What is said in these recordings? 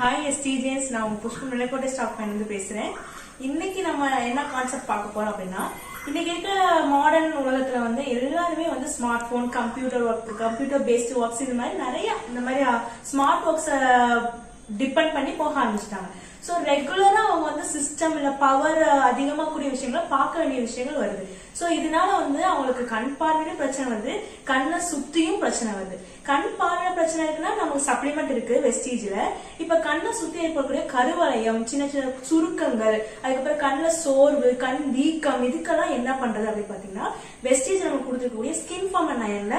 Hi SDGs, நான் உங்க புஷ்பம் நிலைக்கோட்டை staff வந்து பேசுறேன். இன்னைக்கு நம்ம என்ன கான்செப்ட் பார்க்க போறோம் அப்படின்னா, இன்னைக்கு இருக்கிற மாடர்ன் உலகத்துல வந்து எல்லாருமே வந்து smart phone, computer work, computer based works, இது மாதிரி நிறைய இந்த மாதிரி ஸ்மார்ட் ஒர்க்ஸை டிபெண்ட் பண்ணி போக ஆரம்பிச்சிட்டாங்க. ஸோ ரெகுலரா அவங்க வந்து சிஸ்டம் இல்ல பவர் அதிகமா கூடிய விஷயங்களை பார்க்க வேண்டிய விஷயங்கள் வருது. ஸோ இதனால வந்து அவங்களுக்கு கண் பார்வையில பிரச்சனை வருது, கண்ணை சுத்தியும் பிரச்சனை வருது. கண் பார்வை பிரச்சனை இருக்குன்னா நமக்கு சப்ளிமெண்ட் இருக்கு வெஸ்டீஜ்ல. இப்ப கண்ணை சுத்தி ஏற்படக்கூடிய கருவளையம், சின்ன சின்ன சுருக்கங்கள், அதுக்கப்புறம் கண்ணுல சோர்வு, கண் வீக்கம், இதுக்கெல்லாம் என்ன பண்றது அப்படின்னு பாத்தீங்கன்னா, வெஸ்டீஜ் நமக்கு கொடுத்துருக்கக்கூடிய ஸ்கின் ஃபார்ம் நயன்ல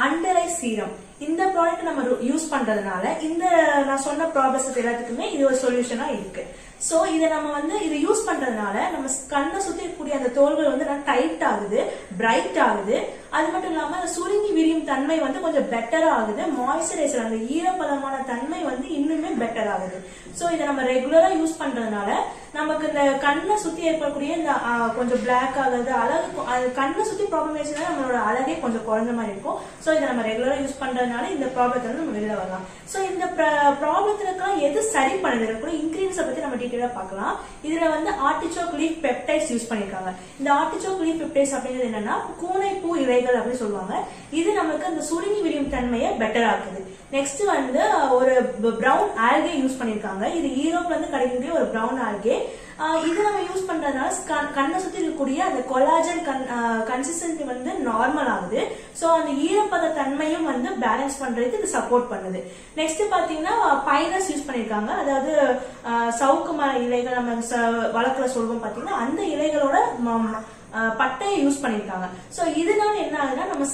அண்டர் ஐ சீரம், இந்த ப்ராடக்ட் நம்ம யூஸ் பண்றதுனால இந்த நான் சொன்ன ப்ராப்ளம்ஸ் எல்லாத்துக்குமே இது ஒரு சொல்யூஷனா இருக்கு. சோ இதை நம்ம வந்து இதை யூஸ் பண்றதுனால நம்ம கண்ணை சுத்தி இருக்கக்கூடிய அந்த தோள்கள் வந்து டைட் ஆகுது, பிரைட் ஆகுது. அது மட்டும் இல்லாம அந்த சுருங்கி விரியும் தன்மை வந்து கொஞ்சம் பெட்டரா ஆகுது. மாய்ஸ்சரைசர், அந்த ஈரப்பதமான தன்மை வந்து இன்னுமே பெட்டர் ஆகுது. சோ இதை நம்ம ரெகுலரா யூஸ் பண்றதுனால நமக்கு இந்த கண்ணை சுத்தி ஏற்படக்கூடிய இந்த கொஞ்சம் பிளாக் ஆகுது, அழகு, கண்ணை சுத்தி ப்ராப்ளம் ஆச்சுன்னா நம்மளோட அழகே கொஞ்சம் குறைஞ்ச மாதிரி இருக்கும். சோ இதை நம்ம ரெகுலரா யூஸ் பண்றதுனால இந்த ப்ராப்ளத்துல நம்ம வெளியில வரலாம். சோ இந்த ப்ராப்ளத்துக்கு எது சரி பண்ணுது கூட இன்கிரீடியன்ஸ் பத்தி நம்ம டீடைலா பார்க்கலாம். இதுல வந்து ஆர்டிச்சோக் லீஃப் பெப்டைட்ஸ் யூஸ் பண்ணிருக்காங்க. இந்த ஆர்டிச்சோக் லீஃப் பெப்டைட்ஸ் அப்படிங்கிறது என்னன்னா கூனை பூ இலைகள் அப்படின்னு சொல்லுவாங்க. இது நமக்கு அந்த சுருங்கி விரியும் தன்மையை பெட்டர் ஆக்குது. நெக்ஸ்ட் வந்து ஒரு பிரவுன் ஆல்கே யூஸ் பண்ணிருக்காங்க. இது யூரோப்ல இருந்து கிடைக்கக்கூடிய ஒரு பிரவுன் ஆல்கே. இது நம்ம யூஸ் பண்றதுனால கண்ணை சுத்தி இருக்கக்கூடிய அந்த கொலாஜன் கன்சிஸ்டன்சி வந்து நார்மல் ஆகுது. சோ அந்த ஈரப்பத தன்மையும் வந்து பேலன்ஸ் பண்றதுக்கு இது சப்போர்ட் பண்ணுது. நெக்ஸ்ட் பாத்தீங்கன்னா பைனஸ் யூஸ் பண்ணிருக்காங்க. அதாவது சவுக்கு மர இலைகள் நம்ம வழக்குல சொல்லுவோம் பாத்தீங்கன்னா, அந்த இலைகளோட பட்டையை யூஸ் பண்ணிருக்காங்க. சோ இதனால என்ன ஆகுதுன்னா, நம்ம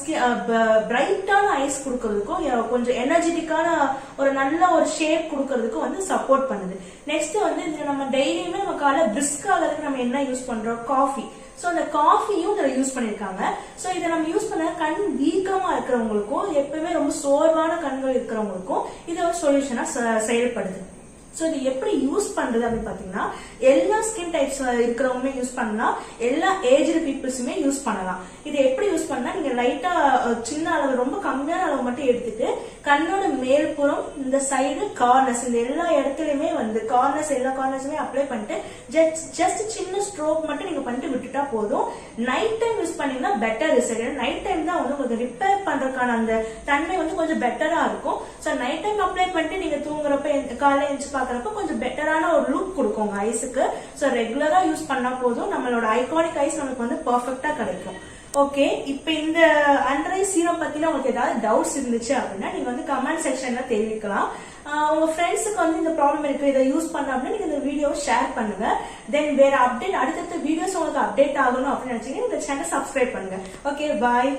பிரைட்டான ஐஸ் கொடுக்கறதுக்கும் கொஞ்சம் எனர்ஜெட்டிக்கான ஒரு நல்ல ஒரு ஷேப் கொடுக்கறதுக்கும் வந்து சப்போர்ட் பண்ணுது. நெக்ஸ்ட் வந்து இதுல நம்ம டெய்லியுமே நம்ம காலை பிரிஸ்க் ஆகிறதுக்கு நம்ம என்ன யூஸ் பண்றோம்? காஃபி. சோ அந்த காஃபியும் இதுல யூஸ் பண்ணிருக்காங்க. சோ இதை நம்ம யூஸ் பண்ண கண் வீக்கமா இருக்கிறவங்களுக்கும், எப்பவுமே ரொம்ப சோர்வான கண்கள் இருக்கிறவங்களுக்கும் இது ஒரு சொல்யூஷனா செயல்படுது. சோ இது எப்படி யூஸ் பண்றது அப்படின்னு பாத்தீங்கன்னா, எல்லா ஸ்கின் டைப்ஸ் இருக்கிறவங்களுமே யூஸ் பண்ணலாம், எல்லா ஏஜ்டு பீப்புள்ஸுமே யூஸ் பண்ணலாம். இது எப்படி யூஸ் பண்ணா, நீங்க லைட்டா சின்ன அளவு, ரொம்ப கம்மியான அளவு மட்டும் எடுத்துட்டு கண்ணோட மேல்புறம், இந்த சைடு, கார்னர்ஸ், இந்த எல்லா இடத்துலயுமே வந்து எல்லா கார்னர்ஸுமே அப்ளை பண்ணிட்டு ஜஸ்ட் சின்ன ஸ்ட்ரோக் மட்டும் நீங்க பண்ணிட்டு விட்டுட்டா போதும். நைட் டைம் யூஸ் பண்ணீங்கன்னா பெட்டர் ரிசல்ட். நைட் டைம் தான் வந்து கொஞ்சம் ரிப்பேர் பண்றதுக்கான அந்த தன்மை வந்து கொஞ்சம் பெட்டரா இருக்கும். சோ நைட் டைம் அப்ளை பண்ணிட்டு நீங்க தூங்குறப்ப காலையில எழுந்து பாக்குறப்ப கொஞ்சம் பெட்டரான ஒரு லுக் கொடுக்கும் உங்க ஐஸுக்கு. சோ ரெகுலரா யூஸ் பண்ணா போதும், நம்மளோட ஐகானிக் ஐஸ் நமக்கு வந்து பெர்ஃபெக்ட்டா கிடைக்கும். ஓகே, இப்ப இந்த அண்டர் ஐ சீரம் பத்தின உங்களுக்கு ஏதாவது டவுட்ஸ் இருந்துச்சு அப்படின்னா நீங்க வந்து கமெண்ட் செக்ஷன்ல தெரிவிக்கலாம். உங்க ஃப்ரெண்ட்ஸுக்கு வந்து இந்த ப்ராப்ளம் இருக்கு, இதை யூஸ் பண்ண அப்படின்னா நீங்க இந்த வீடியோ ஷேர் பண்ணுங்க. தென் வேற அப்டேட், அடுத்தடுத்த வீடியோஸ் உங்களுக்கு அப்டேட் ஆகணும் அப்படின்னு நினைச்சீங்கன்னா இந்த சேனல் சப்ஸ்கிரைப் பண்ணுங்க. ஓகே, பாய்.